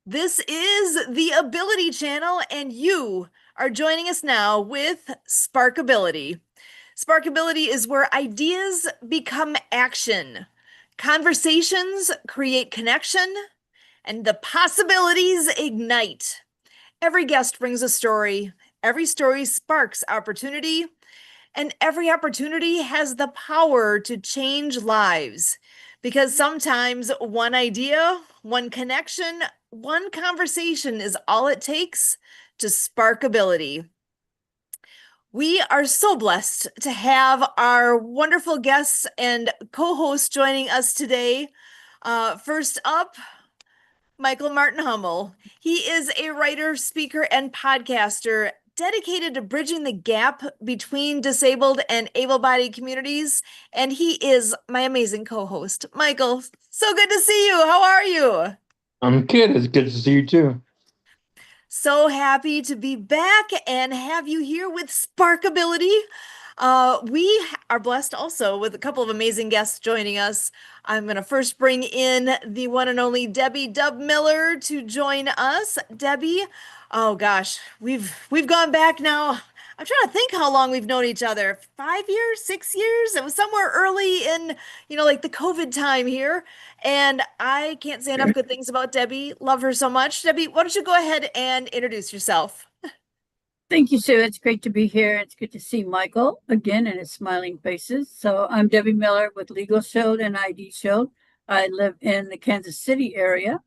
This is the Ability Channel, and you are joining us now with SparkAbility. SparkAbility is where ideas become action, conversations create connection, and the possibilities ignite. Every guest brings a story, every story sparks opportunity, and every opportunity has the power to change lives. Because sometimes one idea, one connection, one conversation is all it takes to spark ability. We are so blessed to have our wonderful guests and co hosts joining us today. First up, Michael Martin Hummel. He is a writer, speaker, and podcaster dedicated to bridging the gap between disabled and able bodied communities. And he is my amazing co host. Michael, so good to see you. How are you? I'm good. It's good to see you too. So happy to be back and have you here with Sparkability. We are blessed also with a couple of amazing guests joining us. I'm going to first bring in the one and only Debbie Dub Miller to join us. Debbie, oh gosh, we've gone back now. I'm trying to think how long we've known each other. 5 years, 6 years? It was somewhere early in, like the COVID time here. And I can't say enough good things about Debbie. Love her so much. Debbie, why don't you go ahead and introduce yourself? Thank you, Sue. It's great to be here. It's good to see Michael again and his smiling faces. So I'm Debbie Miller with Legal Shield and ID Shield. I live in the Kansas City area,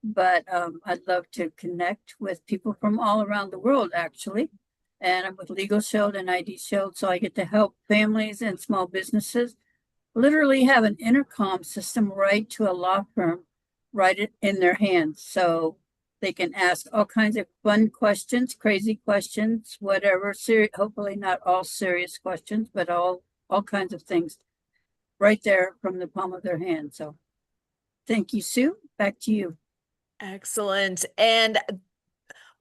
but I'd love to connect with people from all around the world, actually. And I'm with Legal Shield and ID Shield, so I get to help families and small businesses literally have an intercom system right to a law firm, right in their hands. So they can ask all kinds of fun questions, crazy questions, whatever. Hopefully not all serious questions, but all kinds of things right there from the palm of their hand. So thank you, Sue. Back to you. Excellent. And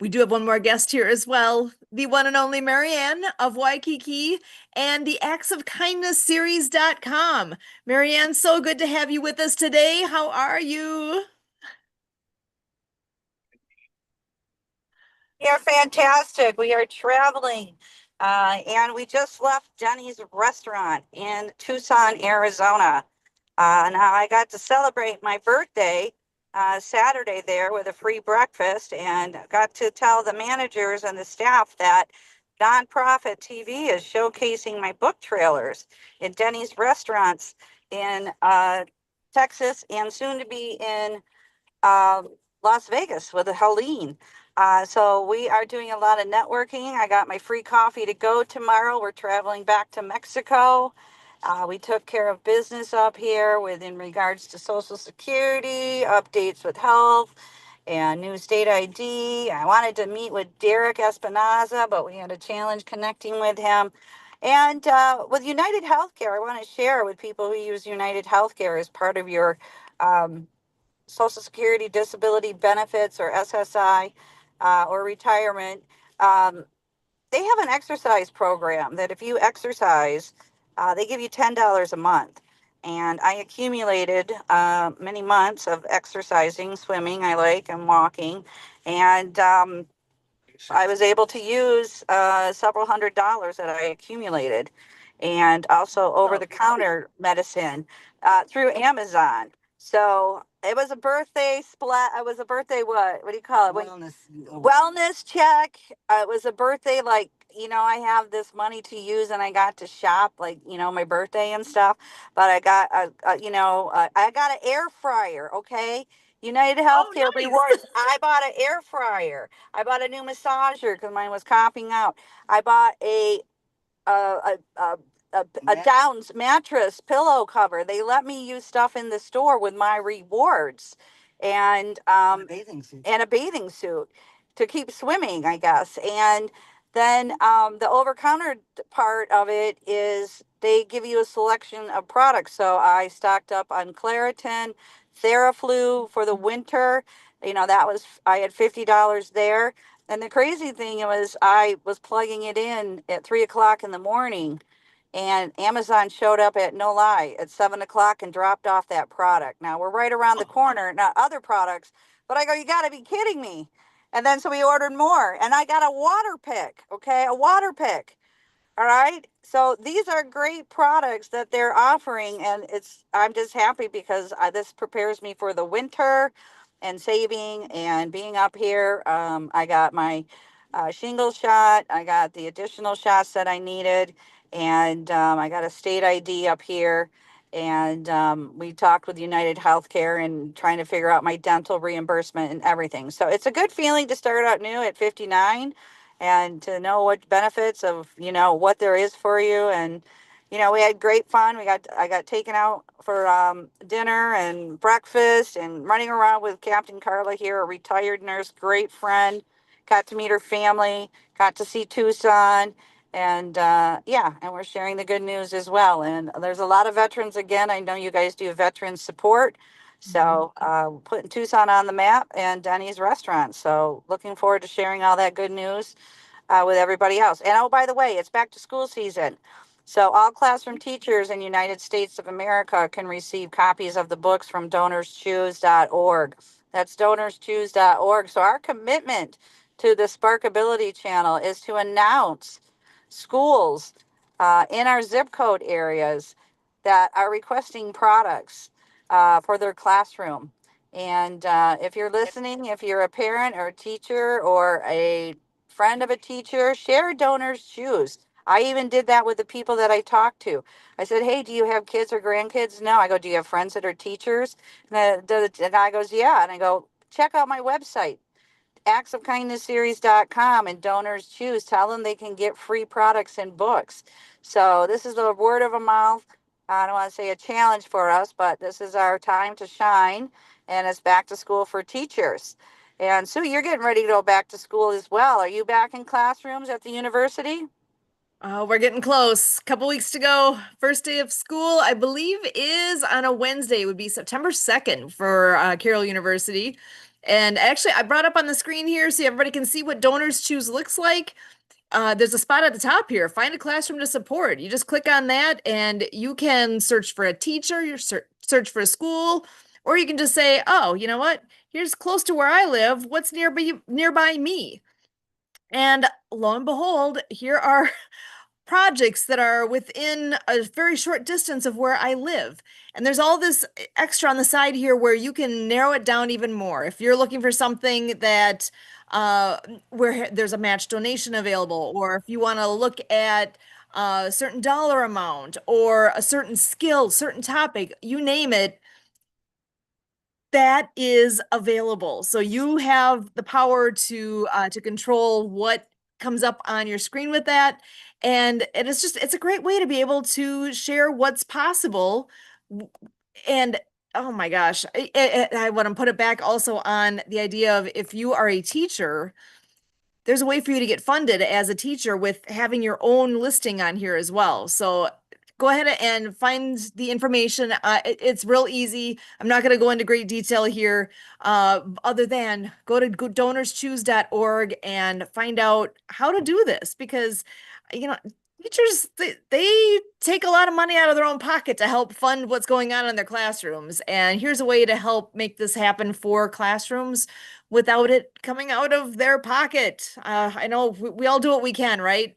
we do have one more guest here as well, the one and only Marianne of Waikiki and the Acts of Kindness series.com. Marianne, so good to have you with us today. How are you? Yeah, fantastic. We are traveling, and we just left Jenny's restaurant in Tucson, Arizona. Now I got to celebrate my birthday Saturday there with a free breakfast, and got to tell the managers and the staff that nonprofit TV is showcasing my book trailers in Denny's restaurants in Texas and soon to be in uh, Las Vegas with Helene. So we are doing a lot of networking. I got my free coffee to go tomorrow. We're traveling back to Mexico. We took care of business up here with in regards to Social Security, updates with health, and new state ID. I wanted to meet with Derek Espinoza, but we had a challenge connecting with him. And with United Healthcare, I want to share with people who use United Healthcare as part of your um, Social Security disability benefits or SSI or retirement. Um, they have an exercise program that if you exercise, they give you $10 a month. And I accumulated many months of exercising, swimming, I like, and walking. And I was able to use several $100s that I accumulated, and also over the counter medicine through Amazon. So it was a birthday splat. It was a birthday, what do you call it? Wellness check. It was a birthday, like, I have this money to use and I got to shop, like, my birthday and stuff. But I got, I got an air fryer, okay? United Oh, Healthcare nice. Rewards. I bought an air fryer. I bought a new massager because mine was copping out. I bought a a a, a Downs mattress pillow cover. They let me use stuff in the store with my rewards, and and a bathing suit to keep swimming, I guess. And then the over counter part of it is they give you a selection of products. So I stocked up on Claritin, Theraflu for the winter. That was, I had $50 there. And the crazy thing was, I was plugging it in at 3 o'clock in the morning, and Amazon showed up at, no lie, at 7 o'clock and dropped off that product. Now we're right around the corner. Now other products But I go, you got to be kidding me. And then so we ordered more, and I got a water pick, okay, a water pick. All right. So these are great products that they're offering, and I'm just happy because this prepares me for the winter and saving and being up here. I got my shingle shot. I got the additional shots that I needed, and I got a state ID up here. And we talked with United Healthcare and trying to figure out my dental reimbursement and everything. So it's a good feeling to start out new at 59 and to know what benefits of, what there is for you. And we had great fun. I got taken out for dinner and breakfast and running around with Captain Carla here, a retired nurse, great friend. Got to meet her family, got to see Tucson, and yeah, and we're sharing the good news as well. And there's a lot of veterans. Again, I know you guys do veteran support, so putting Tucson on the map and Denny's restaurant. So looking forward to sharing all that good news with everybody else. And oh, by the way, it's back to school season. So all classroom teachers in United States of America can receive copies of the books from donorschoose.org. That's donorschoose.org. So our commitment to the SparkAbility channel is to announce schools in our zip code areas that are requesting products for their classroom. And if you're listening, if you're a parent or a teacher or a friend of a teacher, share Donors Choose. I even did that with the people that I talked to. I said, hey, do you have kids or grandkids? No. I go, do you have friends that are teachers? And the guy goes, yeah. And I go, check out my website, actsofkindnessseries.com, and Donors Choose. Tell them they can get free products and books. So this is the word of a mouth. I don't want to say a challenge for us, but this is our time to shine, and it's back to school for teachers. And Sue, you're getting ready to go back to school as well. Are you back in classrooms at the university? We're getting close. Couple weeks to go. First day of school, I believe, is on a Wednesday. It would be September 2nd for Carroll University. And actually, I brought up on the screen here so everybody can see what Donors Choose looks like. There's a spot at the top here. Find a classroom to support. You just click on that and you can search for a teacher, you search for a school, or you can just say, oh, you know what? Here's close to where I live. What's nearby me? And lo and behold, here are projects that are within a very short distance of where I live. And there's all this extra on the side here where you can narrow it down even more. If you're looking for something that uh, where there's a match donation available, or if you want to look at a certain dollar amount or a certain skill, certain topic, you name it, that is available. So you have the power to control what comes up on your screen with that. And it's a great way to be able to share what's possible. And oh my gosh, I want to put it back also on the idea of if you are a teacher, there's a way for you to get funded as a teacher with having your own listing on here as well. So go ahead and find the information. It's real easy. I'm not going to go into great detail here, other than go to donorschoose.org and find out how to do this because, you know, teachers, they take a lot of money out of their own pocket to help fund what's going on in their classrooms. And here's a way to help make this happen for classrooms without it coming out of their pocket. I know we all do what we can, right?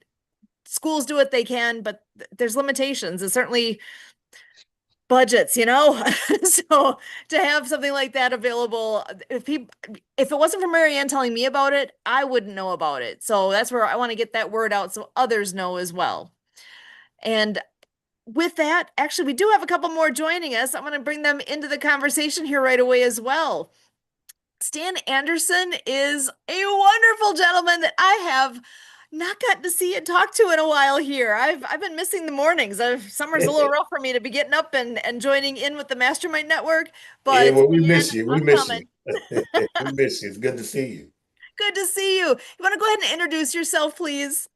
Schools do what they can, but there's limitations and certainly budgets, So to have something like that available, if it wasn't for Marianne telling me about it, I wouldn't know about it. So that's where I want to get that word out so others know as well. And with that, actually, we do have a couple more joining us. I'm going to bring them into the conversation here right away as well. Stan Anderson is a wonderful gentleman that I have not gotten to see and talk to in a while here. I've been missing the mornings. Summer's a little rough for me to be getting up and joining in with the Mastermind Network, Yeah, but well, we Stan, miss you. We I'm miss you. coming. We miss you. It's good to see you. Good to see you. You want to go ahead and introduce yourself, please?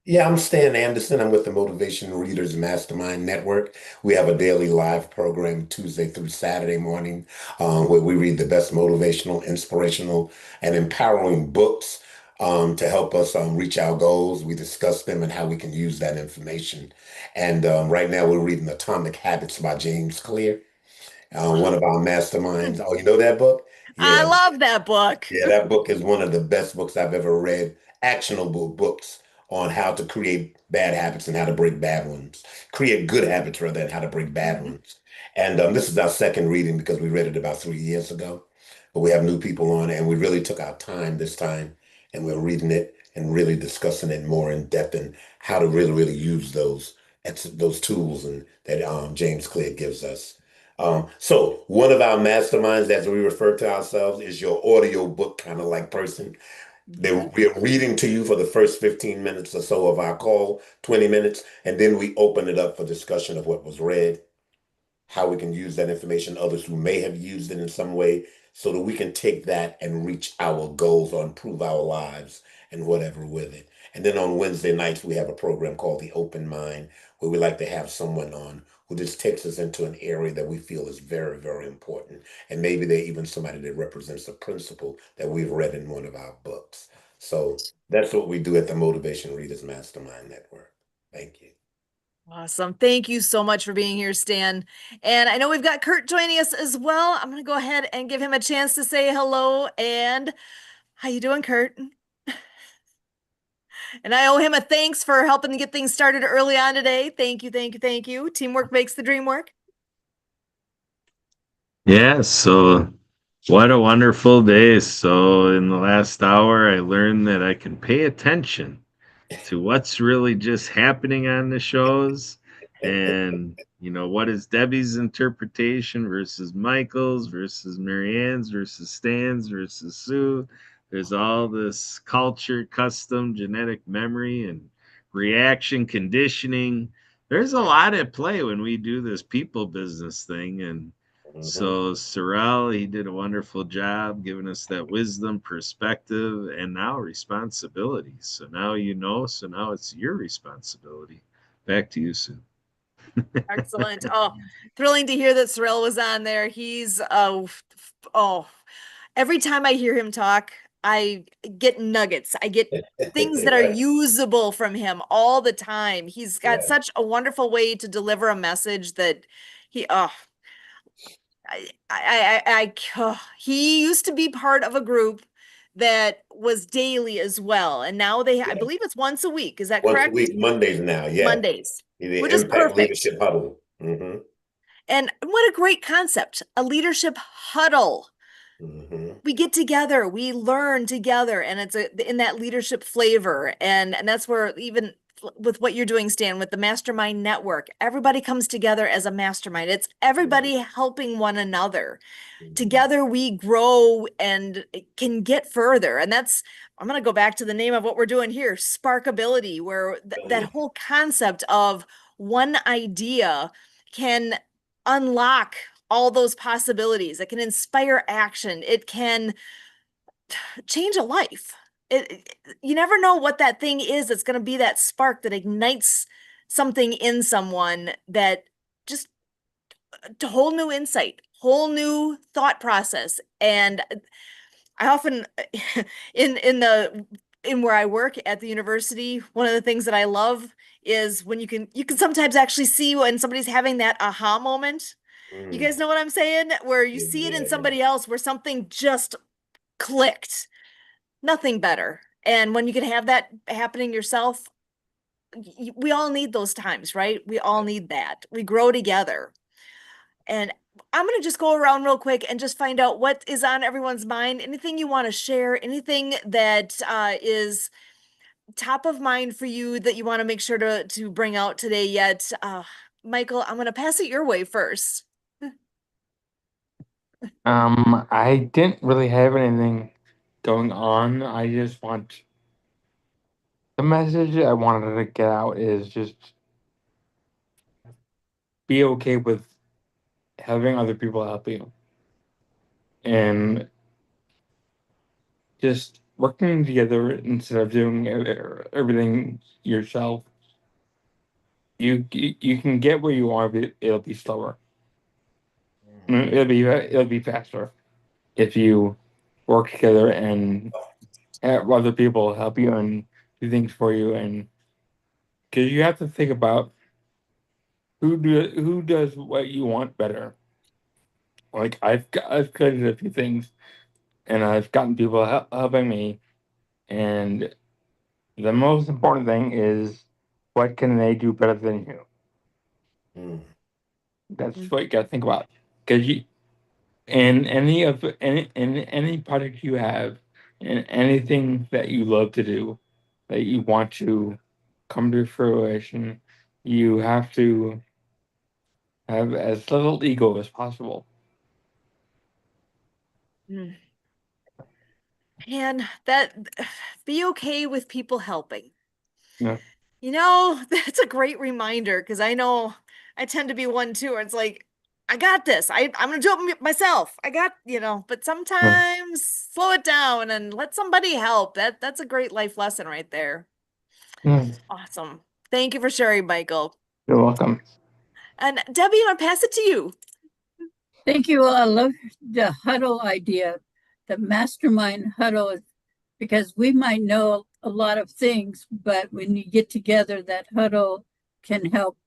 Yeah, I'm Stan Anderson. I'm with the Motivation Readers Mastermind Network. We have a daily live program Tuesday through Saturday morning, where we read the best motivational, inspirational, and empowering books to help us reach our goals. We discuss them and how we can use that information. And right now we're reading Atomic Habits by James Clear, one of our masterminds. Oh, you know that book? I Yeah, love that book. yeah, that book is one of the best books I've ever read. Actionable books on how to create bad habits and how to break bad ones. Create good habits rather than how to break bad Mhm. ones. And this is our second reading because we read it about 3 years ago. But we have new people on, and we really took our time this time, and we're reading it and really discussing it more in depth and how to really, really use those tools and that James Clear gives us. So one of our masterminds, as we refer to ourselves, is your audio book kind of like person. Mhm. We're reading to you for the first 15 minutes or so of our call, 20 minutes, and then we open it up for discussion of what was read, how we can use that information, others who may have used it in some way, so that we can take that and reach our goals or improve our lives and whatever with it. And then on Wednesday nights, we have a program called The Open Mind, where we like to have someone on who just takes us into an area that we feel is very, very important. And maybe they're even somebody that represents a principle that we've read in one of our books. So that's what we do at the Motivation Readers Mastermind Network. Thank you. Awesome. Thank you so much for being here, Stan. And I know we've got Kurt joining us as well. I'm going to go ahead and give him a chance to say hello. And how you doing, Kurt? And I owe him a thanks for helping to get things started early on today. Thank you, thank you, thank you. Teamwork makes the dream work. Yeah, so what a wonderful day. So, in the last hour, I learned that I can pay attention to what's really just happening on the shows and, what is Debbie's interpretation versus Michael's versus Marianne's versus Stan's versus Sue. There's all this culture, custom, genetic memory, and reaction conditioning. There's a lot at play when we do this people business thing. And Mhm. so Sorrel, he did a wonderful job giving us that wisdom, perspective, and now responsibility. So now so now it's your responsibility. Back to you, Sue. Excellent. Oh, thrilling to hear that Sorrel was on there. He's oh, every time I hear him talk, I get nuggets. I get things that are Right. usable from him all the time. He's got Yeah. such a wonderful way to deliver a message that he he used to be part of a group that was daily as well. And now I Yeah. believe it's once a week. Is that Once a correct? week, Mondays now. Yeah. Mondays, The which is Impact perfect. Leadership Huddle. And what a great concept, a leadership huddle. Hmm. We get together, we learn together, and it's in that leadership flavor. And that's where even with what you're doing, Stan, with the mastermind network, everybody comes together as a mastermind. It's everybody helping one another. Hmm. Together we grow and can get further. And that's, I'm going to go back to the name of what we're doing here, SparkAbility, where that Brilliant. whole concept of one idea can unlock all those possibilities. It can inspire action. It can change a life. You never know what that thing is that's going to be that spark that ignites something in someone that just a whole new insight, whole new thought process. And I often in where I work at the university, one of the things that I love is when you can sometimes actually see when somebody's having that aha moment. You Mm. guys know what I'm saying? Where you Yeah, see it in yeah, yeah. somebody else, where something just clicked. Nothing better. And when you can have that happening yourself, we all need those times, right? We all need that. We grow together. And I'm going to just go around real quick and just find out what is on everyone's mind. Anything you want to share, anything that is top of mind for you that you want to make sure to bring out today yet. Michael, I'm going to pass it your way first. I didn't really have anything going on. I just want the message I wanted to get out is just be okay with having other people help you and just working together instead of doing everything yourself. You can get where you want, but it'll be slower. It'll be faster if you work together and have other people help you and do things for you. And because you have to think about who does what you want better. Like I've created a few things and I've gotten people helping me. And the most important thing is, what can they do better than you? Mm. That's what you got to think about. Because you, in any project you have, and anything that you love to do, that you want to come to fruition, you have to have as little ego as possible. Mm. And that be okay with people helping. Yeah. That's a great reminder because I know I tend to be one too, where it's like, I got this. I'm gonna do it myself. But Yeah. sometimes slow it down and let somebody help. That's a great life lesson right there. Yeah. Awesome. Thank you for sharing, Michael. You're welcome. And Debbie, I'm gonna pass it to you. Thank you. I love the huddle idea, the mastermind huddle, because we might know a lot of things, but when you get together, that huddle can help.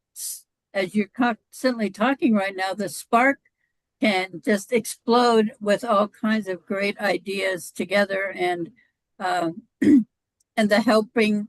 As you're constantly talking right now, the spark can just explode with all kinds of great ideas together, um, and the helping.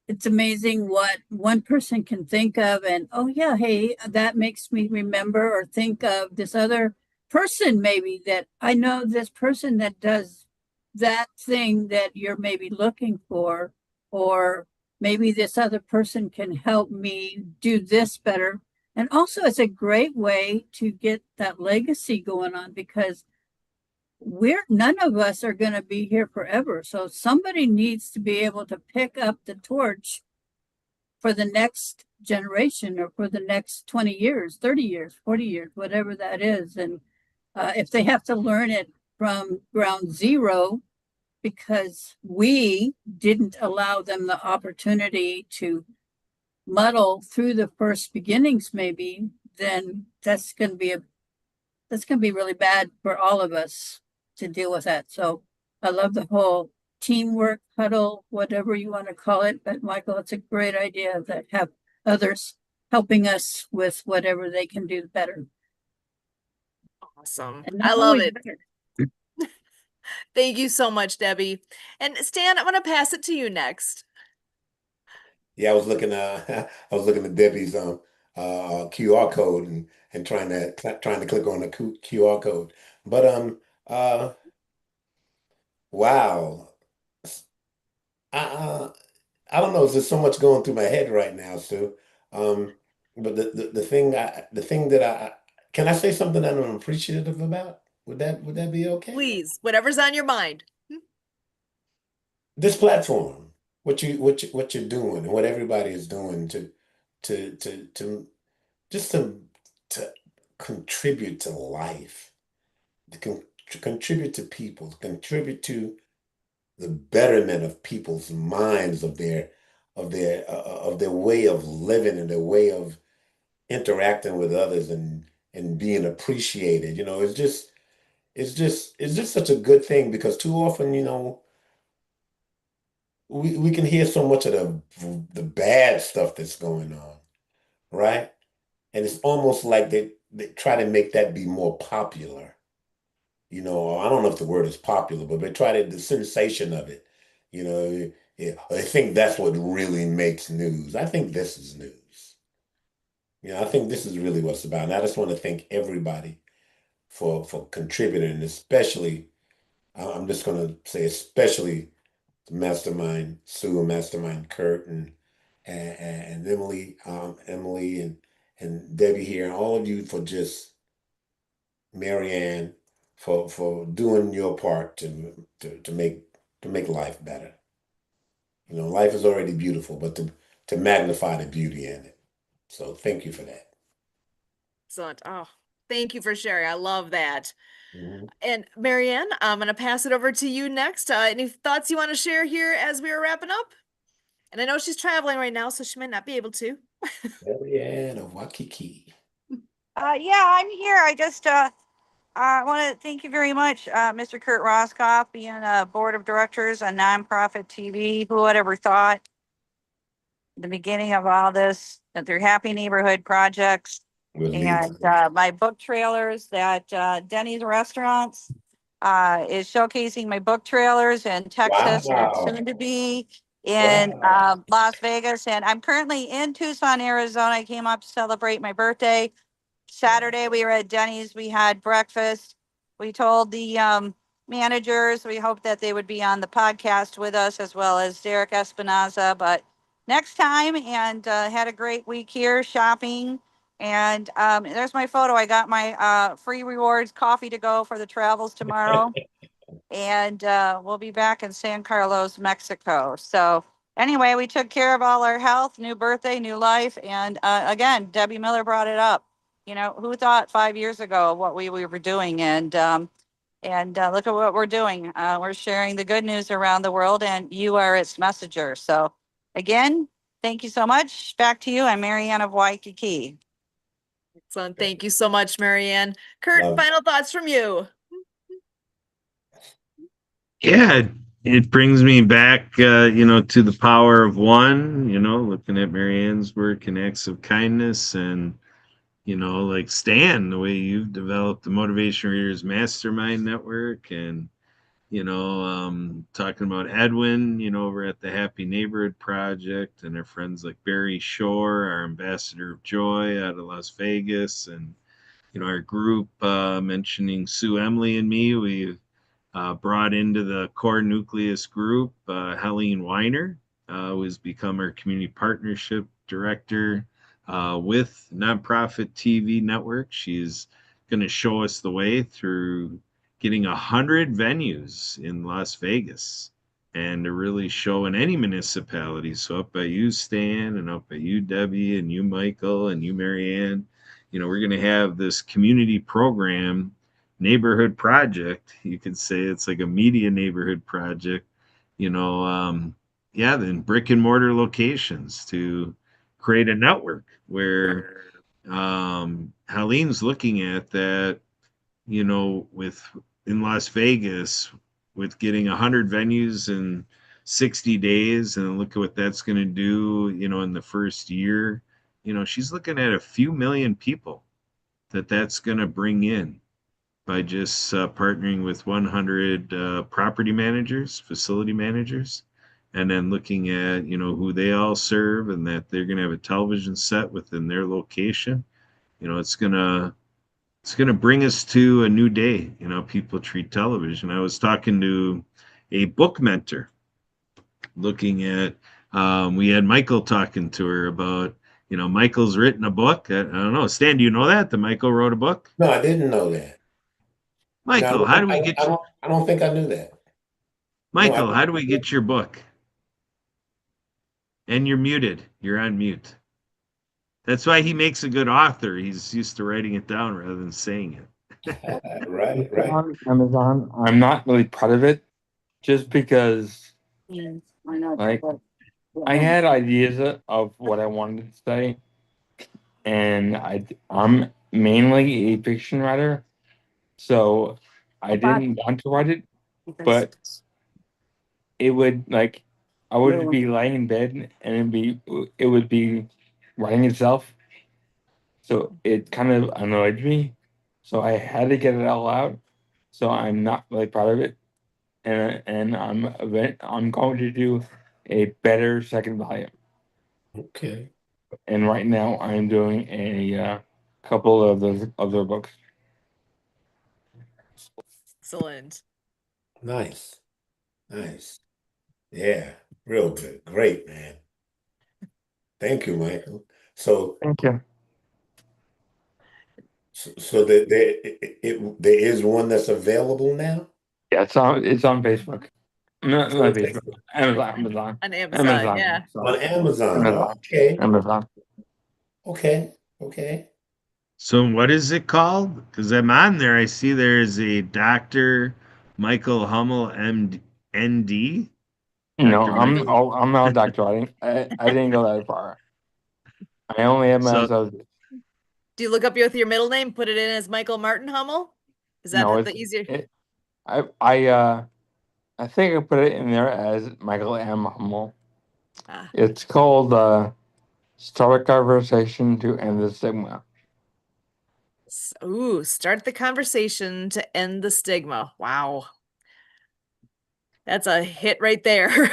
It's amazing what one person can think of, and oh yeah, hey, that makes me remember or think of this other person, maybe that I know this person that does that thing that you're maybe looking for, or maybe this other person can help me do this better. And also, it's a great way to get that legacy going on, because none of us are going to be here forever. So somebody needs to be able to pick up the torch for the next generation, or for the next 20 years, 30 years, 40 years, whatever that is. And if they have to learn it from ground zero because we didn't allow them the opportunity to muddle through the first beginnings, maybe, then that's going to be really bad for all of us to deal with that. So I love the whole teamwork huddle, whatever you want to call it. But Michael, it's a great idea that have others helping us with whatever they can do better. Awesome. And not I love always it. better. Thank you so much, Debbie. And Stan, I'm gonna pass it to you next. Yeah, I was looking I was looking at Debbie's QR code and trying to click on the QR code. But wow. I I don't know, there's so much going through my head right now, Sue. Um but the thing that can I say something that I'm appreciative about? Would that be okay? Please, whatever's on your mind. This platform, what you're doing and what everybody is doing to just to contribute to life, to contribute to people, to contribute to the betterment of people's minds, of their way of living and their way of interacting with others and being appreciated. It's just such a good thing because too often, we can hear so much of the bad stuff that's going on, right? And it's almost like they try to make that be more popular. I don't know if the word is popular, but they try the sensation of it. Yeah, I think that's what really makes news. I think this is news. I think this is really what's about. And I just want to thank everybody for contributing, and especially, I'm just going to say, especially Mastermind Sue, Mastermind Kurt, and Emily and Debbie here, and all of you for just Marianne for doing your part to make life better. Life is already beautiful, but to magnify the beauty in it. So thank you for that. Excellent. Oh, thank you for sharing. I love that. Mhm. And Marianne, I'm going to pass it over to you next. Any thoughts you want to share here as we are wrapping up? And I know she's traveling right now, so she might not be able to. Marianne of Waikiki. Yeah, I'm here. I want to thank you very much, Mr. Kurt Roscoff, being a board of directors on nonprofit TV. Who would ever thought the beginning of all this that they're happy neighborhood projects Will lead to and my book trailers that Denny's restaurants. is showcasing my book trailers in Texas and Wow. soon to be in Wow. Las Vegas. And I'm currently in Tucson, Arizona. I came up to celebrate my birthday. Saturday, we were at Denny's. We had breakfast. We told the managers we hoped that they would be on the podcast with us, as well as Derek Espinaza. But next time, and had a great week here shopping. And there's my photo. I got my free rewards coffee to go for the travels tomorrow. And we'll be back in San Carlos, Mexico. So anyway, we took care of all our health, new birthday, new life. And again, Debbie Miller brought it up. You know, who thought 5 years ago what we were doing? And look at what we're doing. We're sharing the good news around the world, and you are its messenger. So again, thank you so much. Back to you. I'm Marianne of Waikiki. Excellent. Thank you so much, Marianne. Kurt, Love it. final thoughts from you. Yeah, it brings me back, to the power of one, looking at Marianne's work and acts of kindness and, like Stan, the way you've developed the Motivation Readers Mastermind Network and, talking about Edwin, over at the Happy Neighborhood Project and our friends like Barry Shore, our ambassador of joy out of Las Vegas, and, our group mentioning Sue, Emily, and me. We've brought into the core nucleus group Helene Weiner, who has become our community partnership director with Nonprofit TV Network. She's going to show us the way through getting 100 venues in Las Vegas and to really show in any municipality. So up by you, Stan, and up by you, Debbie, and you, Michael, and you, Marianne, we're going to have this community program neighborhood project. You could say it's like a media neighborhood project, then brick and mortar locations to create a network where Helene's looking at that, with in Las Vegas with getting 100 venues in 60 days and look at what that's going to do, in the first year. She's looking at a few million people that's going to bring in by just partnering with 100 property managers, facility managers, and then looking at who they all serve and that they're going to have a television set within their location. It's gonna bring us to a new day. People treat television. I was talking to a book mentor, looking at. We had Michael talking to her about. Michael's written a book. I don't know. Stan, do you know that Michael wrote a book? No, I didn't know that. No, Michael, how do we get? I don't think I knew that. No, I Michael, how do we get your book? And you're muted. You're on mute. That's why he makes a good author. He's used to writing it down rather than saying it. right, It's right. on Amazon. I'm not really proud of it just because like I had ideas of what I wanted to say, and I'm mainly a fiction writer, so I didn't want to write it, but it would like I would be laying in bed and it would be writing itself. So it kind of annoyed me. So I had to get it all out. So I'm not really proud of it. And I'm going to do a better second volume. Okay. And right now I'm doing a couple of those other books. Excellent. Nice. Nice. Yeah. Real good. Great, man. Thank you, Michael. So, Thank you. so there is one that's available now? Yeah, it's on Facebook. No, So not it's Facebook. Amazon. On Amazon, Amazon. yeah. on Sorry. Amazon. Amazon. Okay. Amazon. Okay. Okay. So what is it called? Because I'm on there. I see there's a Dr. Michael Hummel, MD. No, Dr. Michael. I'm not a doctor. I didn't go that far. I only have my So associate. Do you look up with your middle name, put it in as Michael Martin Hummel? Is that No, the easier? I I uh I think I put it in there as Michael M. Hummel. Ah, It's called Start a Conversation to End the Stigma. Ooh, start the conversation to end the stigma. Wow. That's a hit right there.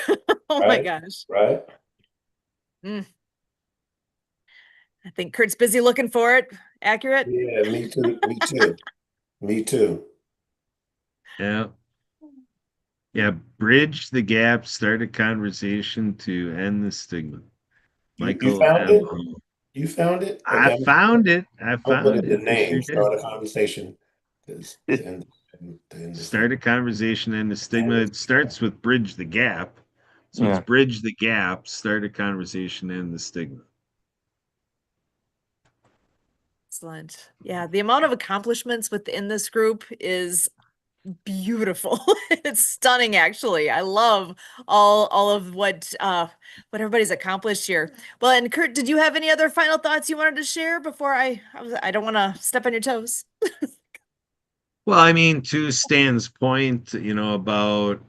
Oh my Right, gosh. right. Mm. I think Kurt's busy looking for it. Accurate? Yeah, me too. Me too. Me too. Yeah. Yeah. Bridge the gap, start a conversation to end the stigma. You Michael found M. it? Hull. You found it? I Okay, found it. I I'm gonna put found it the it. I sure name. did. Start a conversation. To end this Start thing. a conversation and the stigma. And It starts with bridge the gap. So it's Yeah. bridge the gap, start a conversation and the stigma. Excellent. Yeah, the amount of accomplishments within this group is beautiful. It's stunning, actually. I love all of what everybody's accomplished here. Well, and Kurt, did you have any other final thoughts you wanted to share before I don't want to step on your toes? Well, I mean, to Stan's point, about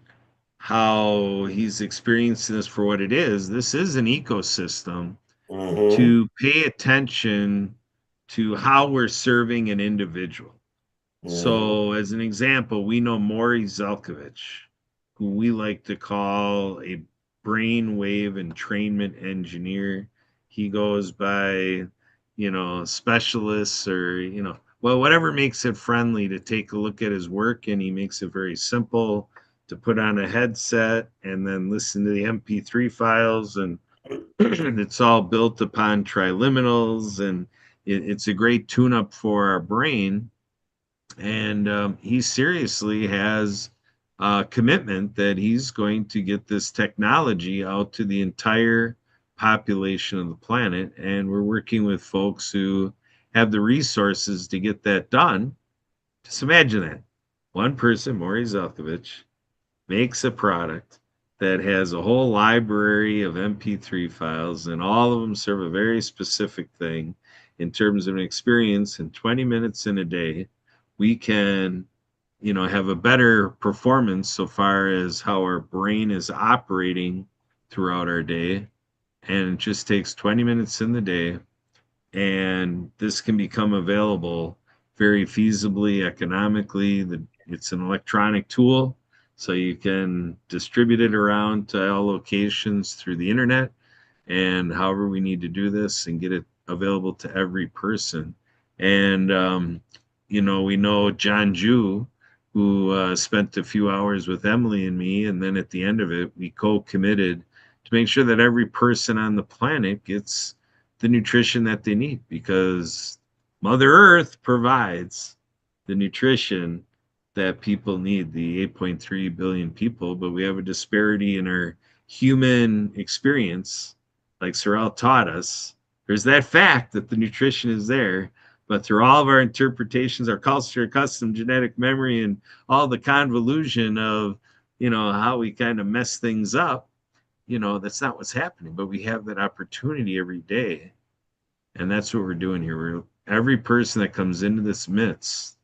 how he's experiencing this for what it is, this is an ecosystem mm-hmm. to pay attention to how we're serving an individual. Mm-hmm. So, as an example, we know Maury Zelkovich, who we like to call a brainwave entrainment engineer. He goes by, specialists or, well, whatever makes it friendly to take a look at his work. And he makes it very simple to put on a headset and then listen to the MP3 files. And it's all built upon triliminals. And it's a great tune up for our brain, and he seriously has a commitment that he's going to get this technology out to the entire population of the planet. And we're working with folks who have the resources to get that done. Just imagine that. One person, Maury Zelkovich, makes a product that has a whole library of MP3 files, and all of them serve a very specific thing in terms of an experience. In 20 minutes in a day, we can, have a better performance so far as how our brain is operating throughout our day. And it just takes 20 minutes in the day, and this can become available very feasibly, economically. It's an electronic tool, so you can distribute it around to all locations through the internet, and however we need to do this and get it available to every person. And we know John Jew, who spent a few hours with Emily and me, and then at the end of it, we co-committed to make sure that every person on the planet gets the nutrition that they need, because Mother Earth provides the nutrition that people need, the 8.3 billion people, but we have a disparity in our human experience. Like Sorrel taught us, there's that fact that the nutrition is there, but through all of our interpretations, our culture, custom, genetic memory, and all the convolution of, how we kind of mess things up, that's not what's happening. But we have that opportunity every day. And that's what we're doing here. Every person that comes into this midst,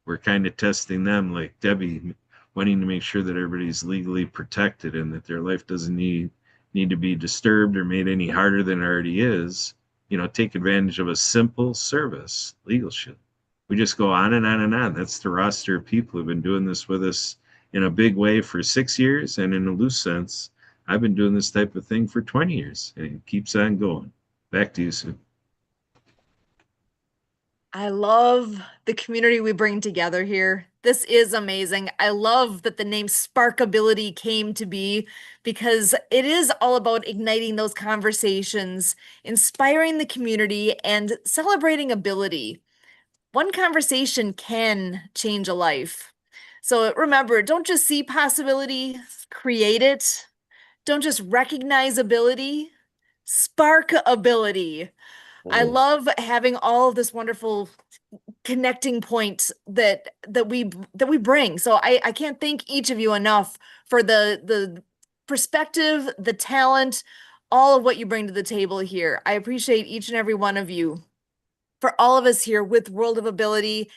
we're kind of testing them, like Debbie, wanting to make sure that everybody's legally protected and that their life doesn't need to be disturbed or made any harder than it already is. Take advantage of a simple service, legalship. We just go on and on and on. That's the roster of people who've been doing this with us in a big way for 6 years, and in a loose sense, I've been doing this type of thing for 20 years, and it keeps on going. Back to you, Sue. I love the community we bring together here. This is amazing. I love that the name SparkAbility came to be because it is all about igniting those conversations, inspiring the community, and celebrating ability. One conversation can change a life. So remember, don't just see possibility, create it. Don't just recognize ability, spark ability. I Mm. love having all of this wonderful connecting points that we bring. So I can't thank each of you enough for the perspective, the talent, all of what you bring to the table here. I appreciate each and every one of you. For all of us here with World of Ability